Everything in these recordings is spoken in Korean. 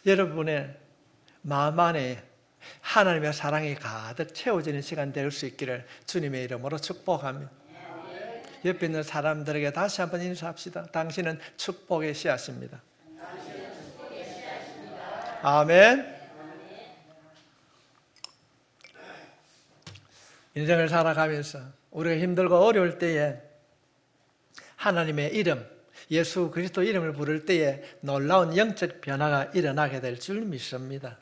여러분의 마음 안에 하나님의 사랑이 가득 채워지는 시간 될 수 있기를 주님의 이름으로 축복합니다. 옆에 있는 사람들에게 다시 한번 인사합시다. 당신은 축복의 씨앗입니다. 아멘. 인생을 살아가면서 우리가 힘들고 어려울 때에 하나님의 이름, 예수 그리스도 이름을 부를 때에 놀라운 영적 변화가 일어나게 될 줄 믿습니다.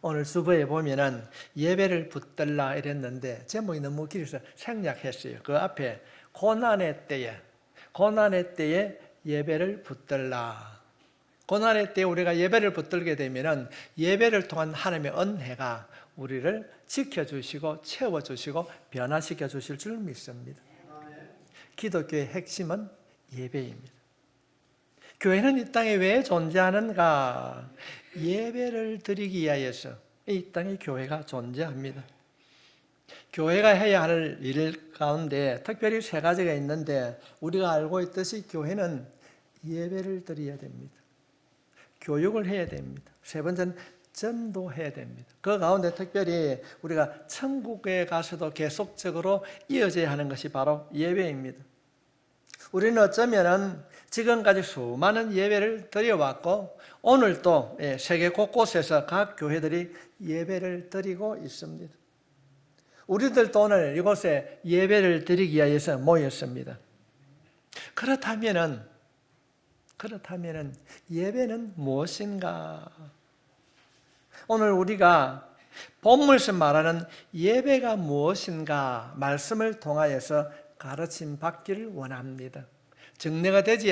오늘 주보에 보면은 예배를 붙들라 이랬는데 제목이 너무 길어서 생략했어요. 그 앞에 고난의 때에 예배를 붙들라. 고난의 때에 우리가 예배를 붙들게 되면은 예배를 통한 하나님의 은혜가 우리를 지켜주시고 채워주시고 변화시켜 주실 줄 믿습니다. 기독교의 핵심은 예배입니다. 교회는 이 땅에 왜 존재하는가? 예배를 드리기 위하여서 이 땅에 교회가 존재합니다. 교회가 해야 할 일 가운데 특별히 세 가지가 있는데 우리가 알고 있듯이 교회는 예배를 드려야 됩니다. 교육을 해야 됩니다. 세 번째는 전도해야 됩니다. 그 가운데 특별히 우리가 천국에 가서도 계속적으로 이어져야 하는 것이 바로 예배입니다. 우리는 어쩌면 지금까지 수많은 예배를 드려왔고 오늘도 세계 곳곳에서 각 교회들이 예배를 드리고 있습니다. 우리들도 오늘 이곳에 예배를 드리기 위해서 모였습니다. 그렇다면 예배는 무엇인가? 오늘 우리가 본문에서 말하는 예배가 무엇인가 말씀을 통하여서 가르침 받기를 원합니다. 정례가 되지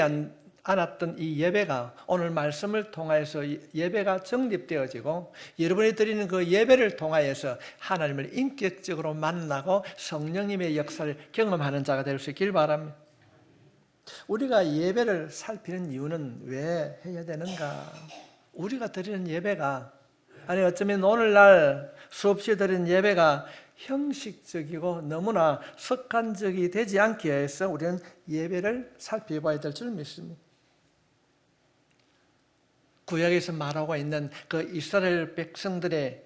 않았던 이 예배가 오늘 말씀을 통하여서 예배가 정립되어지고 여러분이 드리는 그 예배를 통하여서 하나님을 인격적으로 만나고 성령님의 역사를 경험하는 자가 될 수 있길 바랍니다. 우리가 예배를 살피는 이유는 왜 해야 되는가? 우리가 드리는 예배가 아니 어쩌면 오늘날 수없이 드리는 예배가 형식적이고 너무나 습관적이 되지 않기 위해서 우리는 예배를 살펴봐야 될 줄 믿습니다. 구약에서 말하고 있는 그 이스라엘 백성들의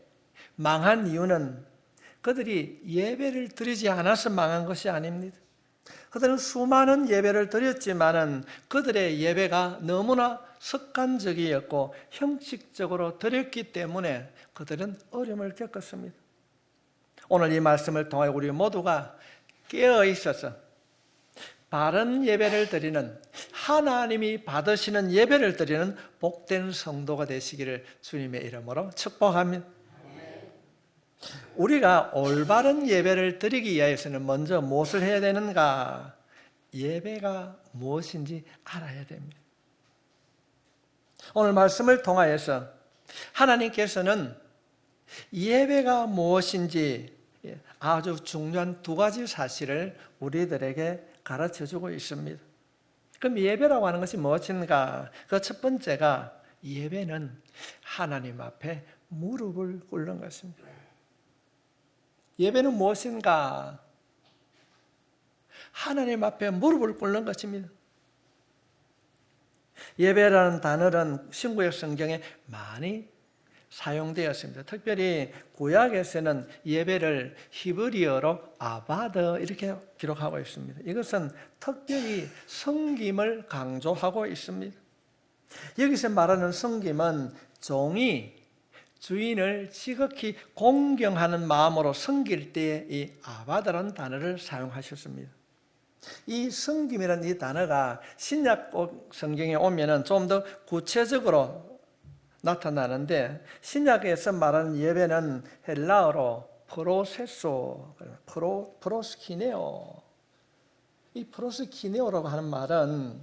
망한 이유는 그들이 예배를 드리지 않아서 망한 것이 아닙니다. 그들은 수많은 예배를 드렸지만은 그들의 예배가 너무나 습관적이었고 형식적으로 드렸기 때문에 그들은 어려움을 겪었습니다. 오늘 이 말씀을 통해 우리 모두가 깨어 있어서 바른 예배를 드리는 하나님이 받으시는 예배를 드리는 복된 성도가 되시기를 주님의 이름으로 축복합니다. 우리가 올바른 예배를 드리기 위해서는 먼저 무엇을 해야 되는가? 예배가 무엇인지 알아야 됩니다. 오늘 말씀을 통하여서 하나님께서는 예배가 무엇인지 아주 중요한 두 가지 사실을 우리들에게 가르쳐주고 있습니다. 그럼 예배라고 하는 것이 무엇인가? 그 첫 번째가 예배는 하나님 앞에 무릎을 꿇는 것입니다. 예배는 무엇인가? 하나님 앞에 무릎을 꿇는 것입니다. 예배라는 단어는 신구약 성경에 많이 사용되었습니다. 특별히 구약에서는 예배를 히브리어로 아바드 이렇게 기록하고 있습니다. 이것은 특별히 섬김을 강조하고 있습니다. 여기서 말하는 섬김은 종이 주인을 지극히 공경하는 마음으로 섬길 때에 이 아바드라는 단어를 사용하셨습니다. 이 섬김이라는 이 단어가 신약 성경에 오면은 좀 더 구체적으로 나타나는데 신약에서 말하는 예배는 헬라어로 프로세소, 프로스키네오. 이 프로스키네오라고 하는 말은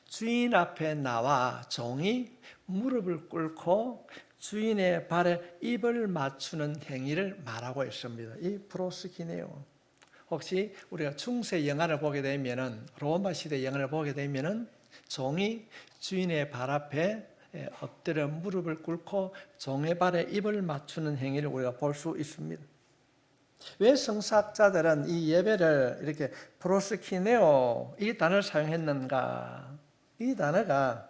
주인 앞에 나와 종이 무릎을 꿇고 주인의 발에 입을 맞추는 행위를 말하고 있습니다. 이 프로스키네오. 혹시 우리가 중세 영화를 보게 되면은 로마 시대 영화를 보게 되면은 종이 주인의 발 앞에 엎드려 무릎을 꿇고 종의 발에 입을 맞추는 행위를 우리가 볼 수 있습니다. 왜 성사학자들은 이 예배를 이렇게 프로스키네오 이 단어를 사용했는가? 이 단어가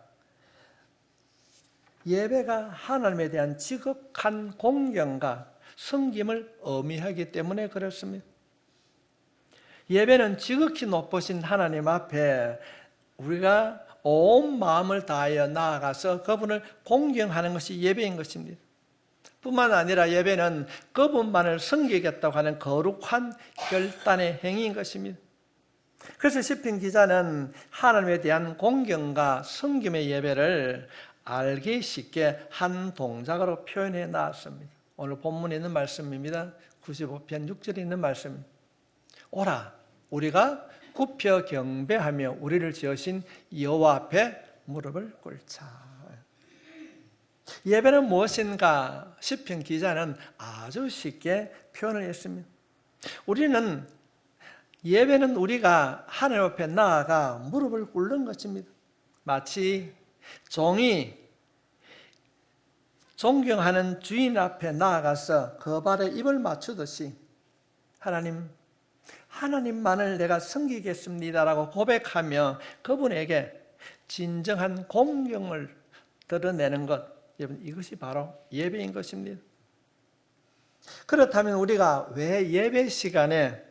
예배가 하나님에 대한 지극한 공경과 섬김을 의미하기 때문에 그렇습니다. 예배는 지극히 높으신 하나님 앞에 우리가 온 마음을 다하여 나아가서 그분을 공경하는 것이 예배인 것입니다. 뿐만 아니라 예배는 그분만을 섬기겠다고 하는 거룩한 결단의 행위인 것입니다. 그래서 시편 기자는 하나님에 대한 공경과 섬김의 예배를 알기 쉽게 한 동작으로 표현해 놨습니다. 오늘 본문에 있는 말씀입니다. 95편 6절에 있는 말씀입니다. 오라, 우리가 굽혀 경배하며 우리를 지으신 여호와 앞에 무릎을 꿇자. 예배는 무엇인가? 시편 기자는 아주 쉽게 표현을 했습니다. 예배는 우리가 하나님 앞에 나아가 무릎을 꿇는 것입니다. 마치 종이 존경하는 주인 앞에 나아가서 그 발에 입을 맞추듯이 하나님만을 내가 섬기겠습니다라고 고백하며 그분에게 진정한 공경을 드러내는 것, 여러분, 이것이 바로 예배인 것입니다. 그렇다면 우리가 왜 예배 시간에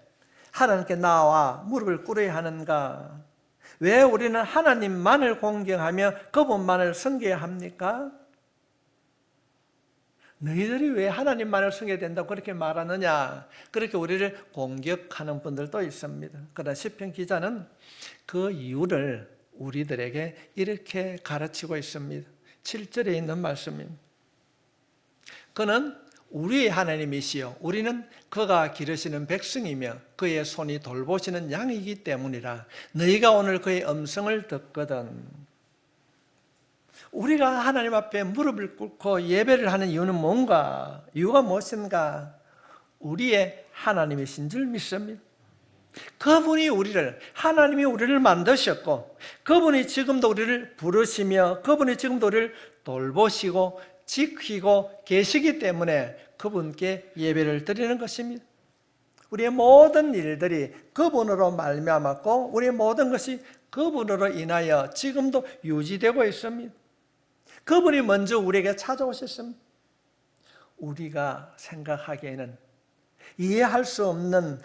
하나님께 나와 무릎을 꿇어야 하는가? 왜 우리는 하나님만을 공경하며 그분만을 섬겨야 합니까? 너희들이 왜 하나님만을 섬겨야 된다고 그렇게 말하느냐? 그렇게 우리를 공격하는 분들도 있습니다. 그러나 시편 기자는 그 이유를 우리들에게 이렇게 가르치고 있습니다. 7절에 있는 말씀입니다. 그는 우리의 하나님이시요 우리는 그가 기르시는 백성이며 그의 손이 돌보시는 양이기 때문이라. 너희가 오늘 그의 음성을 듣거든. 우리가 하나님 앞에 무릎을 꿇고 예배를 하는 이유는 뭔가? 이유가 무엇인가? 우리의 하나님이신 줄 믿습니다. 하나님이 우리를 만드셨고 그분이 지금도 우리를 부르시며 그분이 지금도 우리를 돌보시고 지키고 계시기 때문에 그분께 예배를 드리는 것입니다. 우리의 모든 일들이 그분으로 말미암았고 우리의 모든 것이 그분으로 인하여 지금도 유지되고 있습니다. 그분이 먼저 우리에게 찾아오셨습니다. 우리가 생각하기에는 이해할 수 없는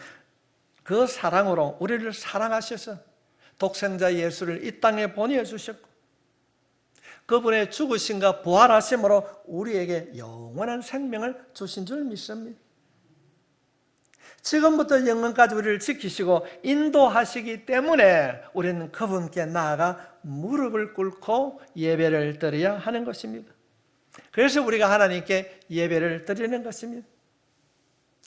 그 사랑으로 우리를 사랑하셔서 독생자 예수를 이 땅에 보내주셨고 그분의 죽으심과 부활하심으로 우리에게 영원한 생명을 주신 줄 믿습니다. 지금부터 영원까지 우리를 지키시고 인도하시기 때문에 우리는 그분께 나아가 무릎을 꿇고 예배를 드려야 하는 것입니다. 그래서 우리가 하나님께 예배를 드리는 것입니다.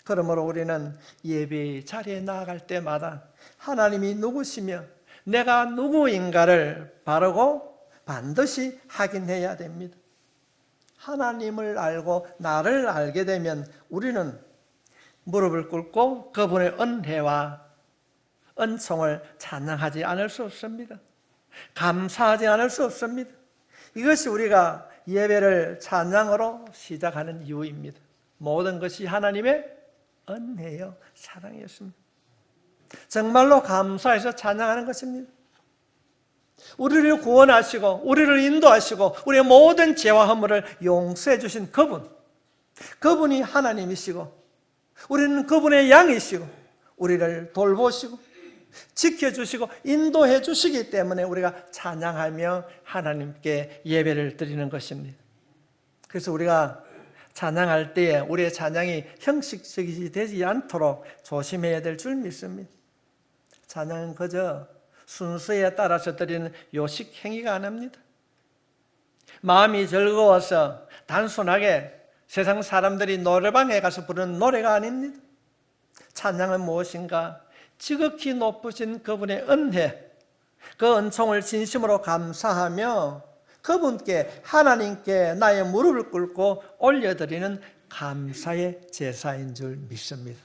그러므로 우리는 예배의 자리에 나아갈 때마다 하나님이 누구시며 내가 누구인가를 바르고 반드시 확인해야 됩니다. 하나님을 알고 나를 알게 되면 우리는 무릎을 꿇고 그분의 은혜와 은총을 찬양하지 않을 수 없습니다. 감사하지 않을 수 없습니다. 이것이 우리가 예배를 찬양으로 시작하는 이유입니다. 모든 것이 하나님의 은혜요 사랑이었습니다. 정말로 감사해서 찬양하는 것입니다. 우리를 구원하시고 우리를 인도하시고 우리의 모든 죄와 허물을 용서해 주신 그분이 하나님이시고 우리는 그분의 양이시고 우리를 돌보시고 지켜주시고 인도해 주시기 때문에 우리가 찬양하며 하나님께 예배를 드리는 것입니다. 그래서 우리가 찬양할 때에 우리의 찬양이 형식적이지 되지 않도록 조심해야 될 줄 믿습니다. 찬양은 그저 순서에 따라서 드리는 요식 행위가 아닙니다. 마음이 즐거워서 단순하게 세상 사람들이 노래방에 가서 부르는 노래가 아닙니다. 찬양은 무엇인가? 지극히 높으신 그분의 은혜, 그 은총을 진심으로 감사하며 그분께 하나님께 나의 무릎을 꿇고 올려드리는 감사의 제사인 줄 믿습니다.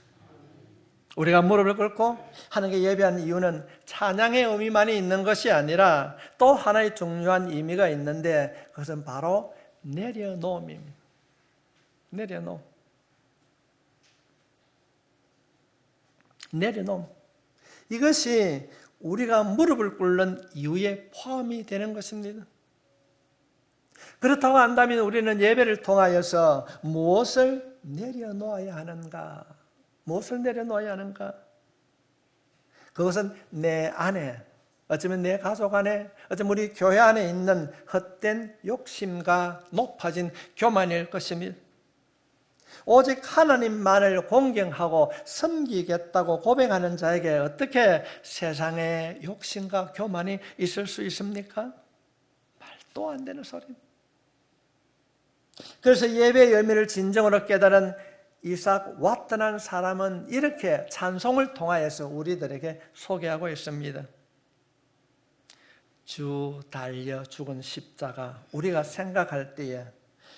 우리가 무릎을 꿇고 하나님께 예배하는 이유는 찬양의 의미만이 있는 것이 아니라 또 하나의 중요한 의미가 있는데 그것은 바로 내려놓음입니다. 내려놓음. 이것이 우리가 무릎을 꿇는 이유에 포함이 되는 것입니다. 그렇다고 한다면 우리는 예배를 통하여서 무엇을 내려놓아야 하는가? 무엇을 내려놓아야 하는가? 그것은 내 안에, 어쩌면 내 가족 안에, 어쩌면 우리 교회 안에 있는 헛된 욕심과 높아진 교만일 것입니다. 오직 하나님만을 공경하고 섬기겠다고 고백하는 자에게 어떻게 세상의 욕심과 교만이 있을 수 있습니까? 말도 안 되는 소리입니다. 그래서 예배의 의미를 진정으로 깨달은 이삭 왓튼한 사람은 이렇게 찬송을 통하여서 우리들에게 소개하고 있습니다. 주 달려 죽은 십자가, 우리가 생각할 때에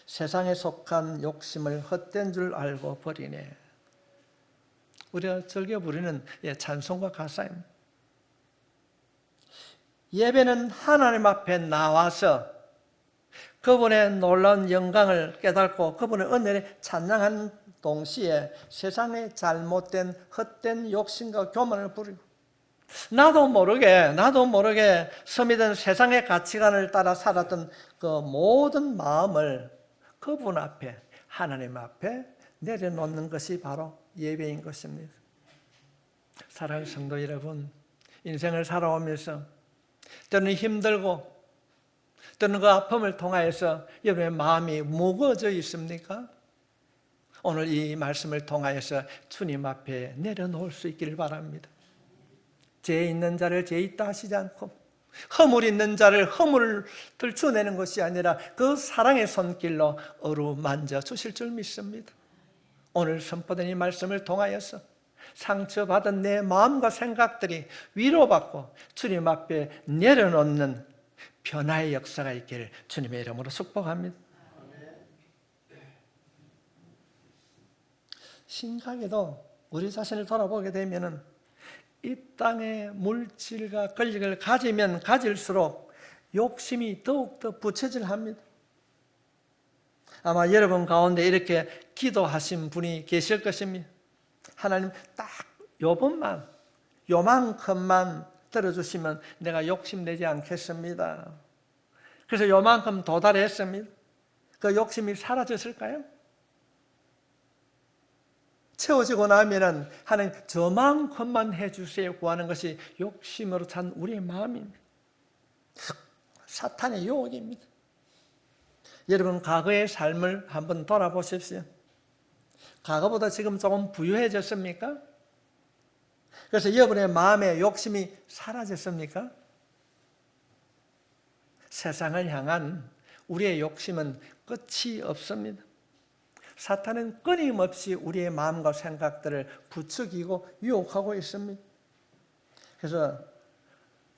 세상에 속한 욕심을 헛된 줄 알고 버리네. 우리가 즐겨 부르는 찬송과 가사입니다. 예배는 하나님 앞에 나와서 그분의 놀라운 영광을 깨닫고 그분의 은혜를 찬양하는 동시에 세상의 잘못된 헛된 욕심과 교만을 부리고 나도 모르게 스미든 세상의 가치관을 따라 살았던 그 모든 마음을 그분 앞에, 하나님 앞에 내려놓는 것이 바로 예배인 것입니다. 사랑하는 성도 여러분, 인생을 살아오면서 때로는 힘들고 때로는 그 아픔을 통하여서 여러분의 마음이 무거워져 있습니까? 오늘 이 말씀을 통하여서 주님 앞에 내려놓을 수 있기를 바랍니다. 죄 있는 자를 죄 있다 하시지 않고 허물 있는 자를 허물을 들춰내는 것이 아니라 그 사랑의 손길로 어루만져 주실 줄 믿습니다. 오늘 선포된 이 말씀을 통하여서 상처받은 내 마음과 생각들이 위로받고 주님 앞에 내려놓는 변화의 역사가 있기를 주님의 이름으로 축복합니다. 심각하게도 우리 자신을 돌아보게 되면 이 땅의 물질과 권력을 가지면 가질수록 욕심이 더욱더 부채질합니다. 아마 여러분 가운데 이렇게 기도하신 분이 계실 것입니다. 하나님 딱 요만큼만 들어주시면 내가 욕심내지 않겠습니다. 그래서 요만큼 도달했습니다. 그 욕심이 사라졌을까요? 채워지고 나면은 하나님 저만큼만 해주세요 구하는 것이 욕심으로 찬 우리의 마음입니다. 사탄의 유혹입니다. 여러분 과거의 삶을 한번 돌아보십시오. 과거보다 지금 조금 부유해졌습니까? 그래서 여러분의 마음에 욕심이 사라졌습니까? 세상을 향한 우리의 욕심은 끝이 없습니다. 사탄은 끊임없이 우리의 마음과 생각들을 부추기고 유혹하고 있습니다. 그래서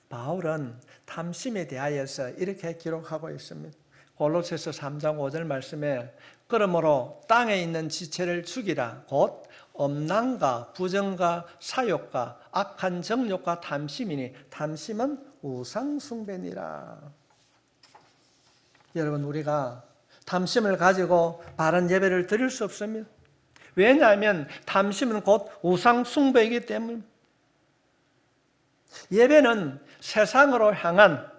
바울은 탐심에 대하여서 이렇게 기록하고 있습니다. 골로새서 3장 5절 말씀에 그러므로 땅에 있는 지체를 죽이라 곧 엄랑과 부정과 사욕과 악한 정욕과 탐심이니 탐심은 우상숭배니라. 여러분 우리가 탐심을 가지고 바른 예배를 드릴 수 없습니다. 왜냐하면 탐심은 곧 우상숭배이기 때문에 예배는 세상으로 향한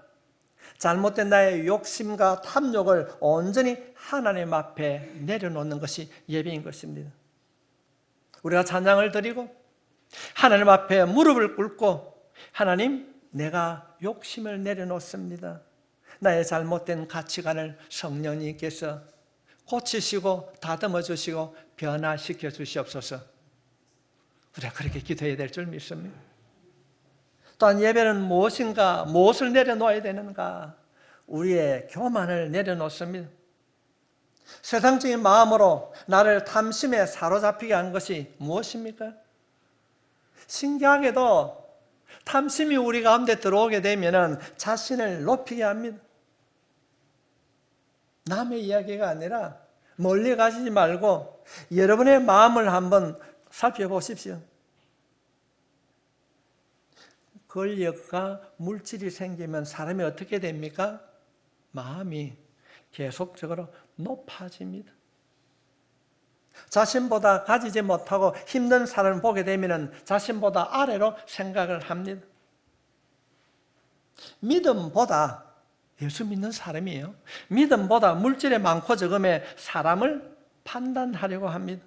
잘못된 나의 욕심과 탐욕을 온전히 하나님 앞에 내려놓는 것이 예배인 것입니다. 우리가 찬양을 드리고 하나님 앞에 무릎을 꿇고 하나님 내가 욕심을 내려놓습니다. 나의 잘못된 가치관을 성령님께서 고치시고 다듬어 주시고 변화시켜 주시옵소서. 우리가 그렇게 기도해야 될 줄 믿습니다. 또한 예배는 무엇을 내려놓아야 되는가? 우리의 교만을 내려놓습니다. 세상적인 마음으로 나를 탐심에 사로잡히게 한 것이 무엇입니까? 신기하게도 탐심이 우리 가운데 들어오게 되면 자신을 높이게 합니다. 남의 이야기가 아니라 멀리 가시지 말고 여러분의 마음을 한번 살펴보십시오. 권력과 물질이 생기면 사람이 어떻게 됩니까? 마음이 계속적으로 높아집니다. 자신보다 가지지 못하고 힘든 사람을 보게 되면 자신보다 아래로 생각을 합니다. 믿음보다 예수 믿는 사람이에요. 믿음보다 물질의 많고 적음에 사람을 판단하려고 합니다.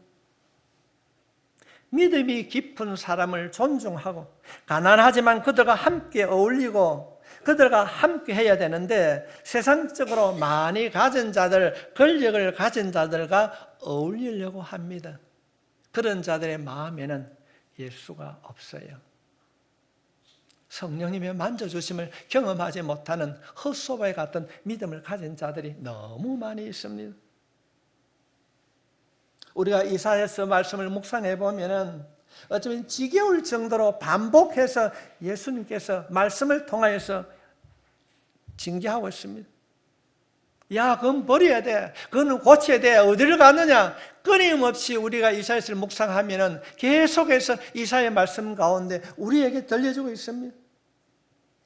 믿음이 깊은 사람을 존중하고 가난하지만 그들과 함께 어울리고 그들과 함께 해야 되는데 세상적으로 많이 가진 자들, 권력을 가진 자들과 어울리려고 합니다. 그런 자들의 마음에는 예수가 없어요. 성령님의 만져주심을 경험하지 못하는 헛소바에 같은 믿음을 가진 자들이 너무 많이 있습니다. 우리가 이사야서 말씀을 묵상해 보면은 어쩌면 지겨울 정도로 반복해서 예수님께서 말씀을 통하여서 징계하고 있습니다. 야, 그건 버려야 돼. 그건 고쳐야 돼. 어디를 가느냐? 끊임없이 우리가 이사야서를 묵상하면은 계속해서 이사야의 말씀 가운데 우리에게 들려주고 있습니다.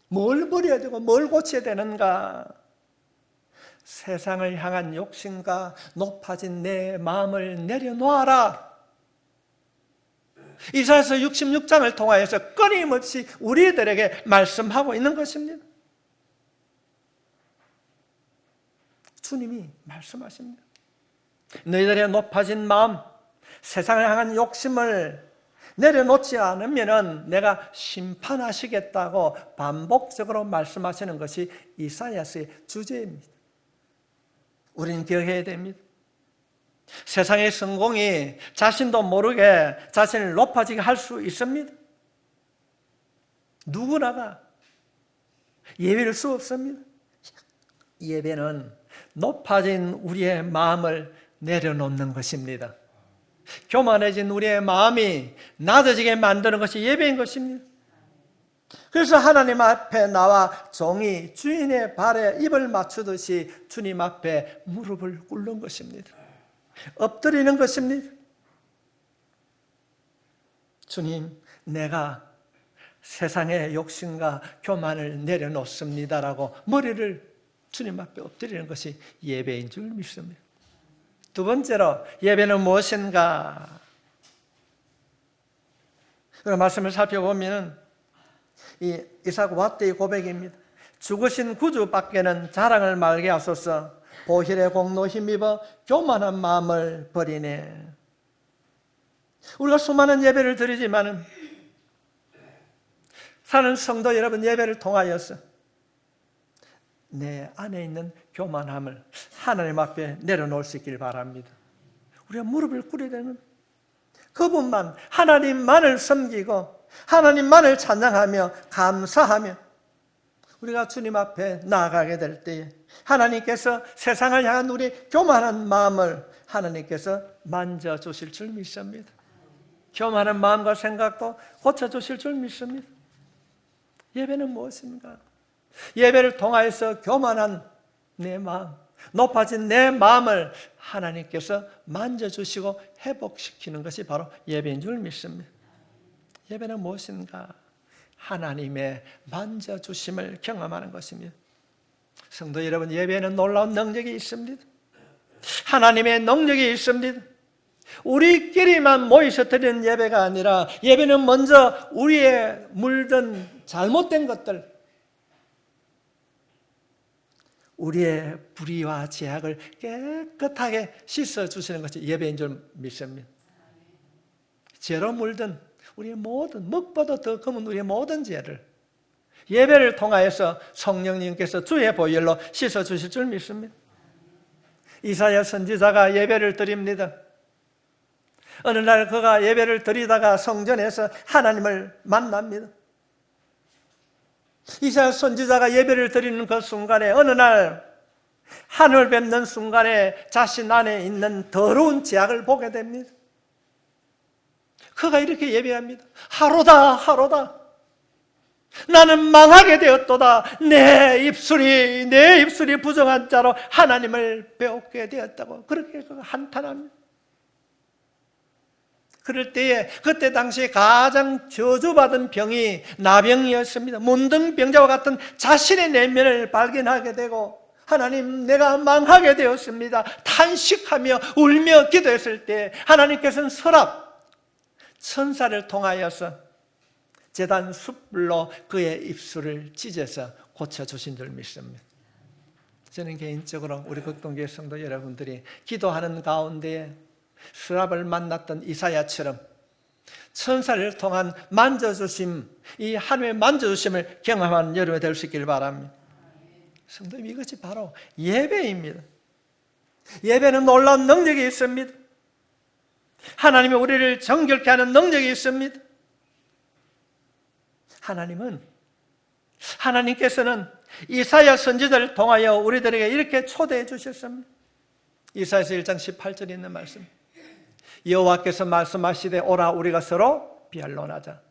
뭘 버려야 되고 뭘 고쳐야 되는가? 세상을 향한 욕심과 높아진 내 마음을 내려놓아라. 이사야서 66장을 통하여서 끊임없이 우리들에게 말씀하고 있는 것입니다. 주님이 말씀하십니다. 너희들의 높아진 마음, 세상을 향한 욕심을 내려놓지 않으면 내가 심판하시겠다고 반복적으로 말씀하시는 것이 이사야서의 주제입니다. 우리는 기억해야 됩니다. 세상의 성공이 자신도 모르게 자신을 높아지게 할 수 있습니다. 누구나가 예외일 수 없습니다. 예배는 높아진 우리의 마음을 내려놓는 것입니다. 교만해진 우리의 마음이 낮아지게 만드는 것이 예배인 것입니다. 그래서 하나님 앞에 나와 종이 주인의 발에 입을 맞추듯이 주님 앞에 무릎을 꿇는 것입니다. 엎드리는 것입니다. 주님, 내가 세상의 욕심과 교만을 내려놓습니다라고 머리를 주님 앞에 엎드리는 것이 예배인 줄 믿습니다. 두 번째로 예배는 무엇인가? 그런 말씀을 살펴보면 이 이삭 왓대의 고백입니다. 죽으신 구주밖에는 자랑을 말게 하소서. 보혈의 공로 힘입어 교만한 마음을 버리네. 우리가 수많은 예배를 드리지만 사는 성도 여러분, 예배를 통하여서 내 안에 있는 교만함을 하나님 앞에 내려놓을 수 있길 바랍니다. 우리가 무릎을 꿇어야 되는, 그분만, 하나님만을 섬기고 하나님만을 찬양하며 감사하며 우리가 주님 앞에 나아가게 될 때에 하나님께서 세상을 향한 우리 교만한 마음을 하나님께서 만져주실 줄 믿습니다. 교만한 마음과 생각도 고쳐주실 줄 믿습니다. 예배는 무엇인가? 예배를 통하여서 교만한 내 마음, 높아진 내 마음을 하나님께서 만져주시고 회복시키는 것이 바로 예배인 줄 믿습니다. 예배는 무엇인가? 하나님의 만져주심을 경험하는 것입니다. 성도 여러분, 예배에는 놀라운 능력이 있습니다. 하나님의 능력이 있습니다. 우리끼리만 모여서 드리는 예배가 아니라 예배는 먼저 우리의 물든 잘못된 것들, 우리의 불의와 죄악을 깨끗하게 씻어주시는 것이 예배인 줄 믿습니다. 죄로 물든 우리의 모든, 먹보다 더 검은 우리의 모든 죄를 예배를 통하여서 성령님께서 주의 보혈로 씻어주실 줄 믿습니다. 이사야 선지자가 예배를 드립니다. 어느 날 그가 예배를 드리다가 성전에서 하나님을 만납니다. 이사야 선지자가 예배를 드리는 그 순간에 어느 날 하늘 뵙는 순간에 자신 안에 있는 더러운 죄악을 보게 됩니다. 그가 이렇게 예배합니다. 하루다 하루다 나는 망하게 되었도다. 내 입술이 부정한 자로 하나님을 배웠게 되었다고 그렇게 그가 한탄합니다. 그럴 때에 그때 당시에 가장 저주받은 병이 나병이었습니다. 문둥병자와 같은 자신의 내면을 발견하게 되고 하나님, 내가 망하게 되었습니다. 탄식하며 울며 기도했을 때 하나님께서는 서랍 천사를 통하여서 제단 숯불로 그의 입술을 찢어서 고쳐주신 줄 믿습니다. 저는 개인적으로 우리 극동교회 성도 여러분들이 기도하는 가운데 스랍을 만났던 이사야처럼 천사를 통한 만져주심, 이 하나님의 만져주심을 경험하는 여러분이 될 수 있기를 바랍니다. 성도님, 이것이 바로 예배입니다. 예배는 놀라운 능력이 있습니다. 하나님이 우리를 정결케 하는 능력이 있습니다. 하나님께서는 이사야 선지자를 통하여 우리들에게 이렇게 초대해 주셨습니다. 이사야서 1장 18절에 있는 말씀. 여호와께서 말씀하시되 오라 우리가 서로 비언론하자.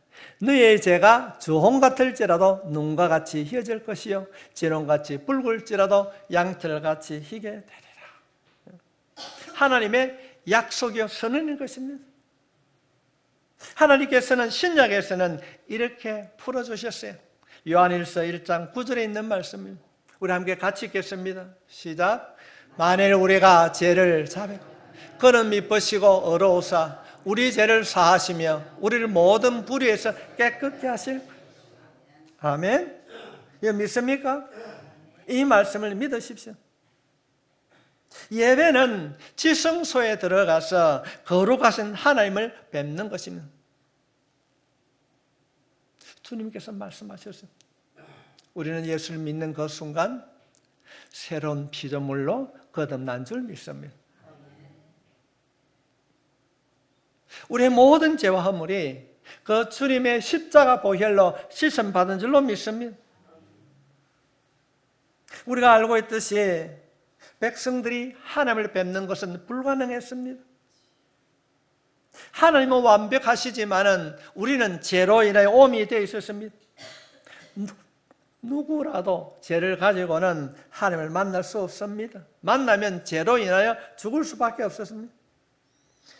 너의 죄가 주홍 같을지라도 눈과 같이 희어질 것이요 진홍같이 붉을지라도 양털같이 희게 되리라. 하나님의 약속이요 선언인 것입니다. 하나님께서는 신약에서는 이렇게 풀어주셨어요. 요한일서 1장 9절에 있는 말씀입니다. 우리 함께 같이 읽겠습니다. 시작. 만일 우리가 죄를 자백 그는 미쁘시고 어로오사 우리 죄를 사하시며 우리를 모든 불의에서 깨끗게 하실 거예요. 아멘. 이거 믿습니까? 이 말씀을 믿으십시오. 예배는 지성소에 들어가서 거룩하신 하나님을 뵙는 것입니다. 주님께서 말씀하셨어요. 우리는 예수를 믿는 그 순간 새로운 피조물로 거듭난 줄 믿습니다. 우리의 모든 죄와 허물이 그 주님의 십자가 보혈로 씻음받은 줄로 믿습니다. 우리가 알고 있듯이 백성들이 하나님을 뵙는 것은 불가능했습니다. 하나님은 완벽하시지만은 우리는 죄로 인하여 오염이 되어 있었습니다. 누구라도 죄를 가지고는 하나님을 만날 수 없습니다. 만나면 죄로 인하여 죽을 수밖에 없었습니다.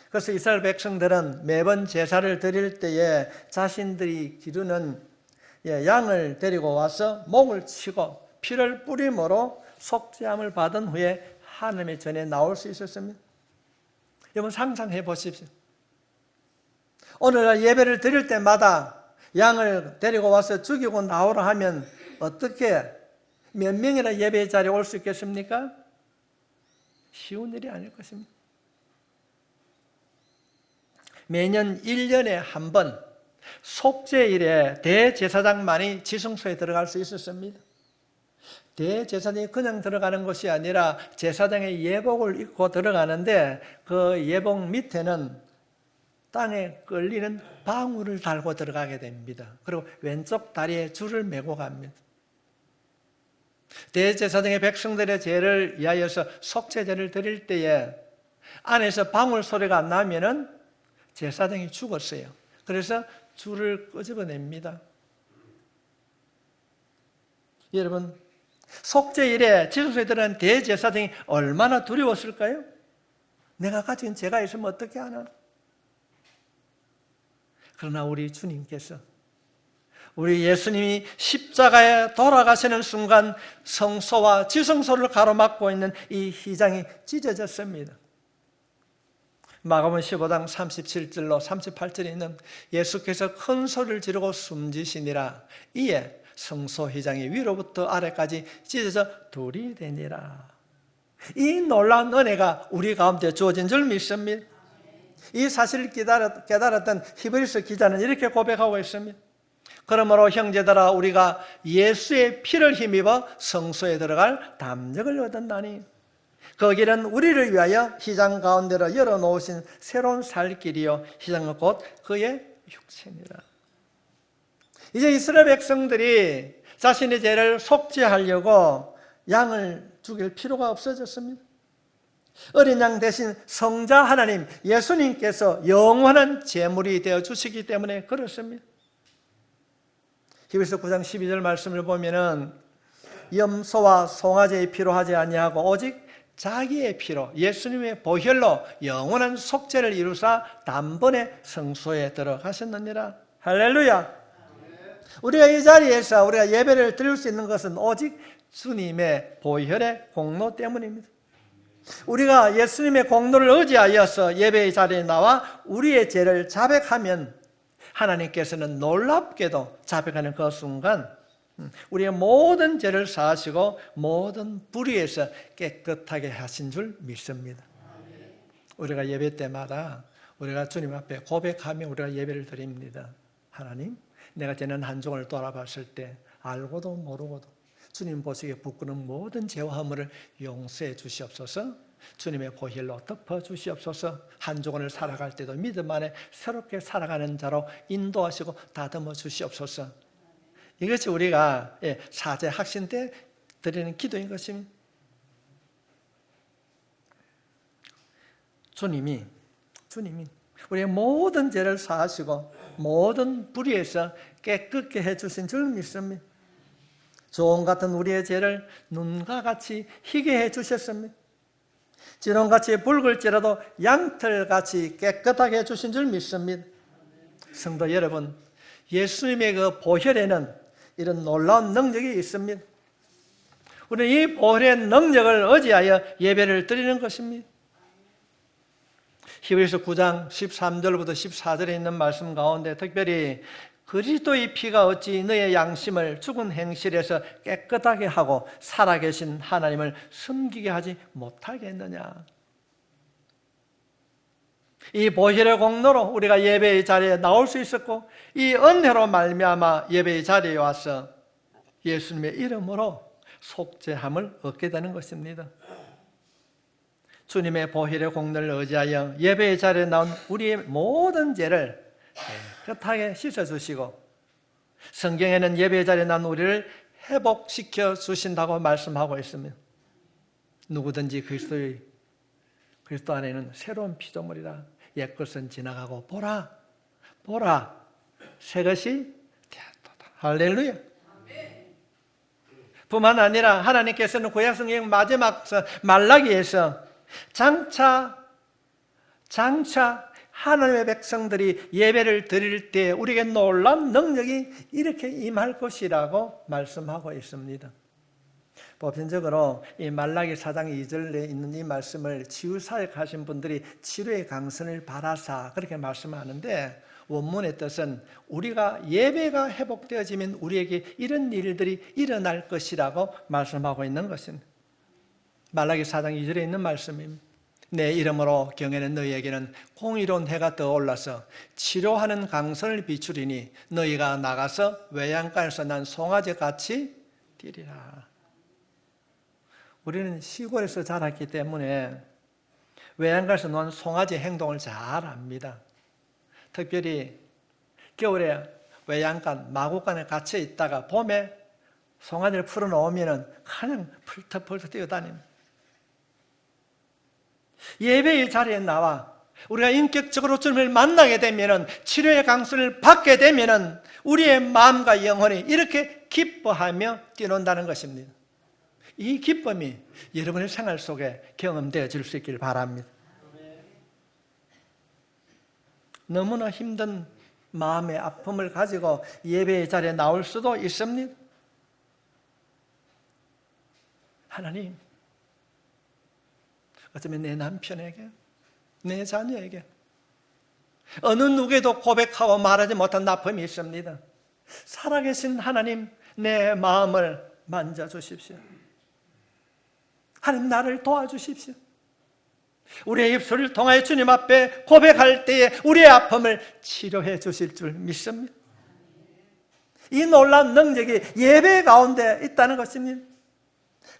그래서 이스라엘 백성들은 매번 제사를 드릴 때에 자신들이 기르는 양을 데리고 와서 목을 치고 피를 뿌림으로 속죄함을 받은 후에 하나님의 전에 나올 수 있었습니다. 여러분 상상해 보십시오. 오늘날 예배를 드릴 때마다 양을 데리고 와서 죽이고 나오라 하면 어떻게 몇 명이나 예배 자리에 올 수 있겠습니까? 쉬운 일이 아닐 것입니다. 매년 1년에 한 번 속죄일에 대제사장만이 지성소에 들어갈 수 있었습니다. 대제사장이 그냥 들어가는 것이 아니라 제사장의 예복을 입고 들어가는데 그 예복 밑에는 땅에 끌리는 방울을 달고 들어가게 됩니다. 그리고 왼쪽 다리에 줄을 메고 갑니다. 대제사장의 백성들의 죄를 위하여서 속죄제를 드릴 때에 안에서 방울 소리가 나면은 제사장이 죽었어요. 그래서 줄을 끄집어냅니다. 여러분, 속죄일에 지성소에 들어간 대제사장이 얼마나 두려웠을까요? 내가 가진 죄가 있으면 어떻게 하나? 그러나 우리 주님께서 우리 예수님이 십자가에 돌아가시는 순간 성소와 지성소를 가로막고 있는 이 휘장이 찢어졌습니다. 마가복음 15장 37절로 38절에 있는 예수께서 큰 소리를 지르고 숨지시니라. 이에 성소 휘장이 위로부터 아래까지 찢어져 둘이 되니라. 이 놀라운 은혜가 우리 가운데 주어진 줄 믿습니다. 이 사실을 깨달았던 히브리서 기자는 이렇게 고백하고 있습니다. 그러므로 형제들아 우리가 예수의 피를 힘입어 성소에 들어갈 담력을 얻었나니 그 길은 우리를 위하여 휘장 가운데로 열어놓으신 새로운 살 길이요 휘장은 곧 그의 육체니라. 이제 이스라엘 백성들이 자신의 죄를 속죄하려고 양을 죽일 필요가 없어졌습니다. 어린 양 대신 성자 하나님 예수님께서 영원한 제물이 되어 주시기 때문에 그렇습니다. 히브리서 9장 12절 말씀을 보면은 염소와 송아지의 피로 하지 아니하고 오직 자기의 피로 예수님의 보혈로 영원한 속죄를 이루사 단번에 성소에 들어가셨느니라. 할렐루야. 우리가 이 자리에서 우리가 예배를 드릴 수 있는 것은 오직 주님의 보혈의 공로 때문입니다. 우리가 예수님의 공로를 의지하여서 예배의 자리에 나와 우리의 죄를 자백하면 하나님께서는 놀랍게도 자백하는 그 순간 우리의 모든 죄를 사하시고 모든 불의에서 깨끗하게 하신 줄 믿습니다. 우리가 예배 때마다 우리가 주님 앞에 고백하며 우리가 예배를 드립니다. 하나님, 내가 지난 한 주간을 돌아봤을 때 알고도 모르고도 주님 보시기에 부끄러운 모든 죄와 허물을 용서해 주시옵소서. 주님의 보혈로 덮어 주시옵소서. 한 주간을 살아갈 때도 믿음 안에 새롭게 살아가는 자로 인도하시고 다듬어 주시옵소서. 이것이 우리가 사제 학신 때 드리는 기도인 것입니다. 주님이 우리의 모든 죄를 사하시고 모든 불의에서 깨끗게 해주신 줄 믿습니다. 조금 같은 우리의 죄를 눈과 같이 희게 해주셨습니다. 진홍같이 붉을지라도 양털같이 깨끗하게 해주신 줄 믿습니다. 성도 여러분, 예수님의 그 보혈에는 이런 놀라운 능력이 있습니다. 우리는 이 보혈의 능력을 의지하여 예배를 드리는 것입니다. 히브리서 9장 13절부터 14절에 있는 말씀 가운데 특별히 그리스도의 피가 어찌 너의 양심을 죽은 행실에서 깨끗하게 하고 살아계신 하나님을 숨기게 하지 못하게 했느냐. 이 보혈의 공로로 우리가 예배의 자리에 나올 수 있었고 이 은혜로 말미암아 예배의 자리에 와서 예수님의 이름으로 속죄함을 얻게 되는 것입니다. 주님의 보혈의 공로를 의지하여 예배의 자리에 나온 우리의 모든 죄를 깨끗하게 씻어주시고 성경에는 예배의 자리에 나온 우리를 회복시켜 주신다고 말씀하고 있습니다. 누구든지 그리스도 안에는 새로운 피조물이라 옛것은 지나가고 보라 새 것이 되었도다. 할렐루야. 뿐만 아니라 하나님께서는 구약성경 마지막 말라기에서 장차 하나님의 백성들이 예배를 드릴 때 우리에게 놀라운 능력이 이렇게 임할 것이라고 말씀하고 있습니다. 보편적으로 이 말라기 4장 2절에 있는 이 말씀을 치유사역 하신 분들이 치료의 강선을 바라사 그렇게 말씀하는데 원문의 뜻은 우리가 예배가 회복되어지면 우리에게 이런 일들이 일어날 것이라고 말씀하고 있는 것입니다. 말라기 4장 2절에 있는 말씀입니다. 내 이름으로 경외하는 너희에게는 공의로운 해가 떠올라서 치료하는 강선을 비추리니 너희가 나가서 외양간에서 난 송아지같이 뛰리라. 우리는 시골에서 자랐기 때문에 외양간에서 논 송아지 행동을 잘 압니다. 특별히 겨울에 외양간, 마구간에 갇혀 있다가 봄에 송아지를 풀어놓으면 그냥 펄떡펄떡 뛰어다닙니다. 예배의 자리에 나와 우리가 인격적으로 주님을 만나게 되면 치료의 강선을 받게 되면 우리의 마음과 영혼이 이렇게 기뻐하며 뛰논다는 것입니다. 이 기쁨이 여러분의 생활 속에 경험되어질 수 있길 바랍니다. 너무나 힘든 마음의 아픔을 가지고 예배의 자리에 나올 수도 있습니다. 하나님, 어쩌면 내 남편에게, 내 자녀에게 어느 누구에도 고백하고 말하지 못한 아픔이 있습니다. 살아계신 하나님, 내 마음을 만져주십시오. 하나님, 나를 도와주십시오. 우리의 입술을 통하여 주님 앞에 고백할 때에 우리의 아픔을 치료해 주실 줄 믿습니다. 이 놀라운 능력이 예배 가운데 있다는 것입니다.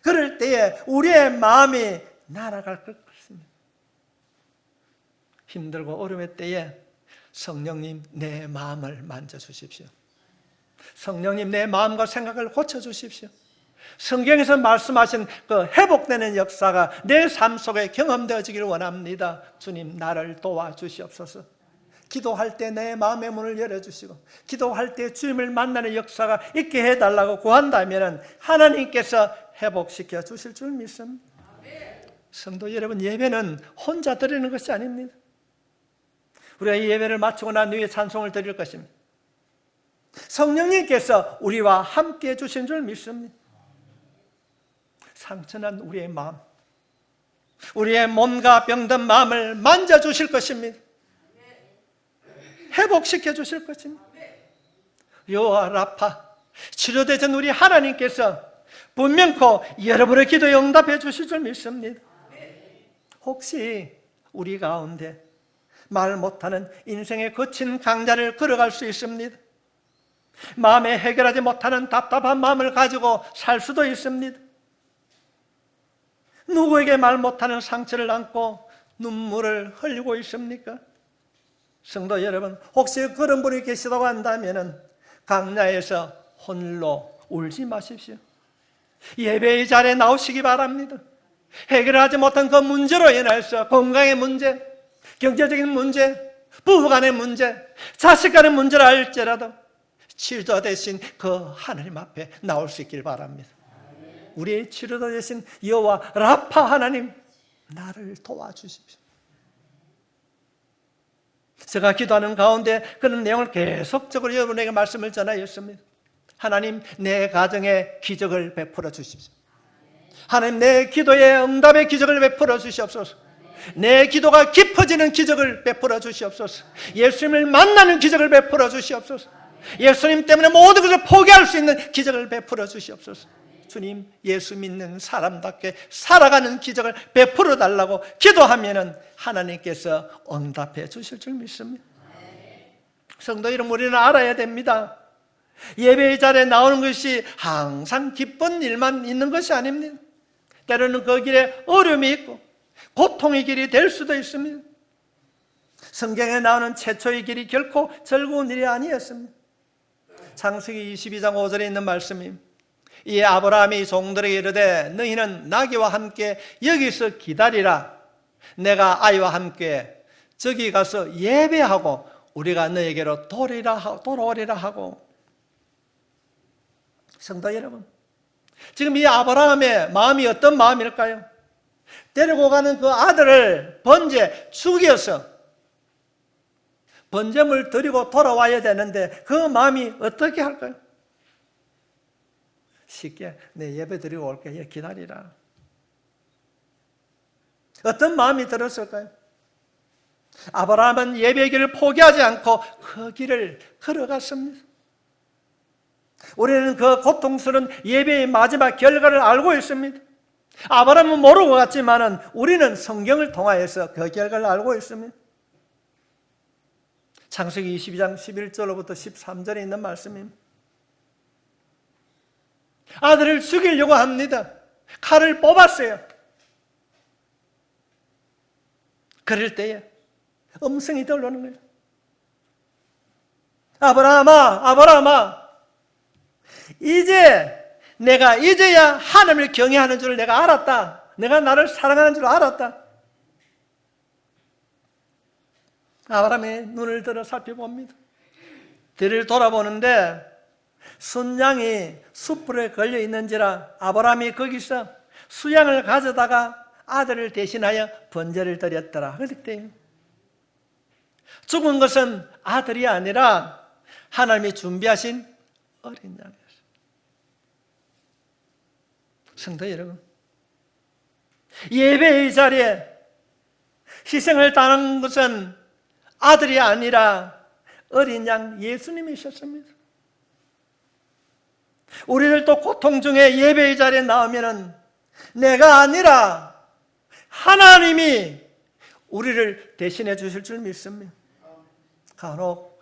그럴 때에 우리의 마음이 날아갈 것 같습니다. 힘들고 어려울 때에 성령님, 내 마음을 만져주십시오. 성령님, 내 마음과 생각을 고쳐주십시오. 성경에서 말씀하신 그 회복되는 역사가 내 삶 속에 경험되어지기를 원합니다. 주님, 나를 도와주시옵소서. 기도할 때 내 마음의 문을 열어주시고 기도할 때 주님을 만나는 역사가 있게 해달라고 구한다면 하나님께서 회복시켜 주실 줄 믿습니다. 성도 여러분, 예배는 혼자 드리는 것이 아닙니다. 우리가 이 예배를 마치고 난 후에 찬송을 드릴 것입니다. 성령님께서 우리와 함께 해주신 줄 믿습니다. 상처난 우리의 마음, 우리의 몸과 병든 마음을 만져주실 것입니다. 회복시켜 주실 것입니다. 여호와 라파, 치료되신 우리 하나님께서 분명코 여러분의 기도에 응답해 주실 줄 믿습니다. 혹시 우리 가운데 말 못하는 인생의 거친 강자를 걸어갈 수 있습니다. 마음에 해결하지 못하는 답답한 마음을 가지고 살 수도 있습니다. 누구에게 말 못하는 상처를 안고 눈물을 흘리고 있습니까? 성도 여러분, 혹시 그런 분이 계시다고 한다면 강야에서 홀로 울지 마십시오. 예배의 자리에 나오시기 바랍니다. 해결하지 못한 그 문제로 인해서 건강의 문제, 경제적인 문제, 부부간의 문제, 자식 간의 문제를 알지라도 치료자 되신 그 하나님 앞에 나올 수 있길 바랍니다. 우리의 치료자 되신 여호와 라파 하나님, 나를 도와주십시오. 제가 기도하는 가운데 그런 내용을 계속적으로 여러분에게 말씀을 전하였습니다. 하나님, 내 가정에 기적을 베풀어 주십시오. 하나님, 내 기도에 응답의 기적을 베풀어 주시옵소서. 내 기도가 깊어지는 기적을 베풀어 주시옵소서. 예수님을 만나는 기적을 베풀어 주시옵소서. 예수님 때문에 모든 것을 포기할 수 있는 기적을 베풀어 주시옵소서. 주님, 예수 믿는 사람답게 살아가는 기적을 베풀어 달라고 기도하면은 하나님께서 응답해 주실 줄 믿습니다. 성도 여러분, 우리는 알아야 됩니다. 예배의 자리에 나오는 것이 항상 기쁜 일만 있는 것이 아닙니다. 때로는 그 길에 어려움이 있고 고통의 길이 될 수도 있습니다. 성경에 나오는 최초의 길이 결코 즐거운 일이 아니었습니다. 창세기 22장 5절에 있는 말씀이, 이 아브라함이 종들에게 이르되 너희는 나귀와 함께 여기서 기다리라. 내가 아이와 함께 저기 가서 예배하고 우리가 너에게로 돌아오리라 하고. 성도 여러분, 지금 이 아브라함의 마음이 어떤 마음일까요? 데리고 가는 그 아들을 번제 죽여서 번제물 드리고 돌아와야 되는데 그 마음이 어떻게 할까요? 쉽게 내 예배 드리고 올게, 기다리라. 어떤 마음이 들었을까요? 아브라함은 예배의 길을 포기하지 않고 그 길을 걸어갔습니다. 우리는 그 고통스러운 예배의 마지막 결과를 알고 있습니다. 아브라함은 모르고 갔지만은 우리는 성경을 통하여서 그 결과를 알고 있습니다. 창세기 22장 11절로부터 13절에 있는 말씀입니다. 아들을 죽이려고 합니다. 칼을 뽑았어요. 그럴 때에 음성이 들려오는 거예요. 아브라함아, 아브라함아, 내가 이제야 하나님을 경외하는 줄 내가 알았다. 내가 나를 사랑하는 줄 알았다. 아브라함이 눈을 들어 살펴봅니다. 뒤를 돌아보는데 순양이 숯불에 걸려 있는지라 아브라함이 거기서 수양을 가져다가 아들을 대신하여 번제를 드렸더라. 그랬대요. 죽은 것은 아들이 아니라 하나님이 준비하신 어린 양이었어요. 성도 여러분, 예배의 자리에 희생을 당한 것은 아들이 아니라 어린 양 예수님이셨습니다. 우리들도 고통 중에 예배의 자리에 나오면은 내가 아니라 하나님이 우리를 대신해 주실 줄 믿습니다. 간혹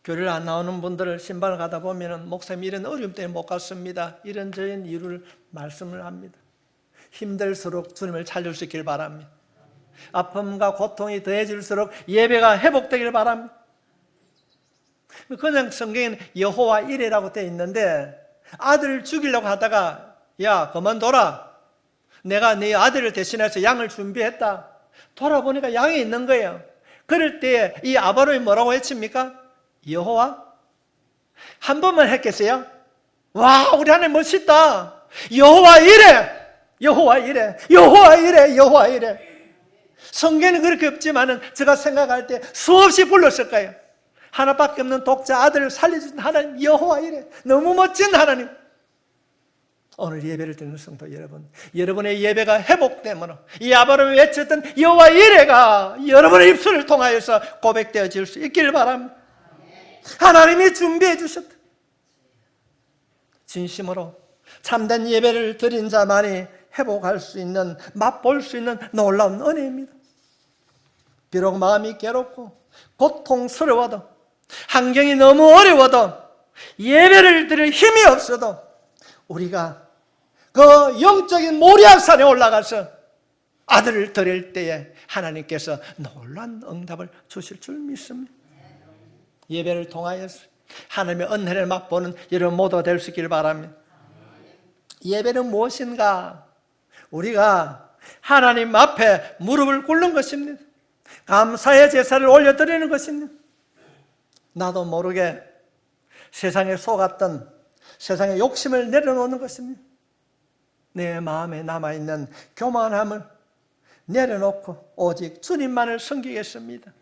교회를 안 나오는 분들을 신방을 가다 보면은 목사님 이런 어려움 때문에 못 갔습니다. 이런저런 이유를 말씀을 합니다. 힘들수록 주님을 찾을 수 있길 바랍니다. 아픔과 고통이 더해질수록 예배가 회복되길 바랍니다. 그냥 성경에는 여호와 이레라고 되어 있는데 아들을 죽이려고 하다가 야 그만둬라, 내가 네 아들을 대신해서 양을 준비했다. 돌아보니까 양이 있는 거예요. 그럴 때 이 아브라함이 뭐라고 외칩니까? 여호와? 한 번만 했겠어요? 와, 우리 하나님 멋있다. 여호와 이래, 여호와 이래, 여호와 이래, 여호와 이래. 성경에는 그렇게 없지만은 제가 생각할 때 수없이 불렀을 거예요. 하나밖에 없는 독자 아들을 살려주신 하나님 여호와 이래. 너무 멋진 하나님. 오늘 예배를 드리는 성도 여러분, 여러분의 예배가 회복되므로 이 아브라함이 외쳤던 여호와 이래가 여러분의 입술을 통하여서 고백되어질 수 있기를 바랍니다. 하나님이 준비해 주셨다. 진심으로 참된 예배를 드린 자만이 회복할 수 있는, 맛볼 수 있는 놀라운 은혜입니다. 비록 마음이 괴롭고 고통스러워도, 환경이 너무 어려워도, 예배를 드릴 힘이 없어도 우리가 그 영적인 모리아산에 올라가서 아들을 드릴 때에 하나님께서 놀라운 응답을 주실 줄 믿습니다. 예배를 통하여서 하나님의 은혜를 맛보는 여러분 모두가 될 수 있기를 바랍니다. 예배는 무엇인가? 우리가 하나님 앞에 무릎을 꿇는 것입니다. 감사의 제사를 올려드리는 것입니다. 나도 모르게 세상에 속았던 세상의 욕심을 내려놓는 것입니다. 내 마음에 남아있는 교만함을 내려놓고 오직 주님만을 섬기겠습니다,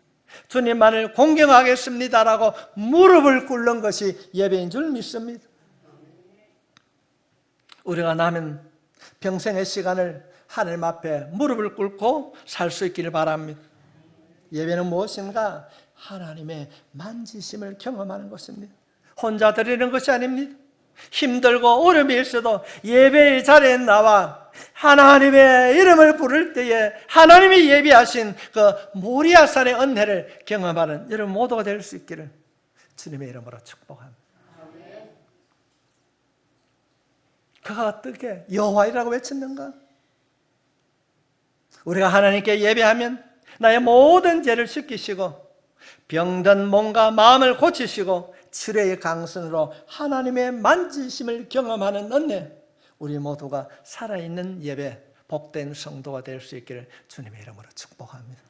주님만을 공경하겠습니다라고 무릎을 꿇는 것이 예배인 줄 믿습니다. 우리가 남은 평생의 시간을 하나님 앞에 무릎을 꿇고 살 수 있기를 바랍니다. 예배는 무엇인가? 하나님의 만지심을 경험하는 것입니다. 혼자 드리는 것이 아닙니다. 힘들고 어려움이 있어도 예배의 자리에 나와 하나님의 이름을 부를 때에 하나님이 예비하신 그 모리아산의 은혜를 경험하는 여러분 모두가 될 수 있기를 주님의 이름으로 축복합니다. 그가 어떻게 여호와이라고 외쳤는가? 우리가 하나님께 예배하면 나의 모든 죄를 씻기시고 병든 몸과 마음을 고치시고 치료의 강선으로 하나님의 만지심을 경험하는 은혜, 우리 모두가 살아있는 예배, 복된 성도가 될 수 있기를 주님의 이름으로 축복합니다.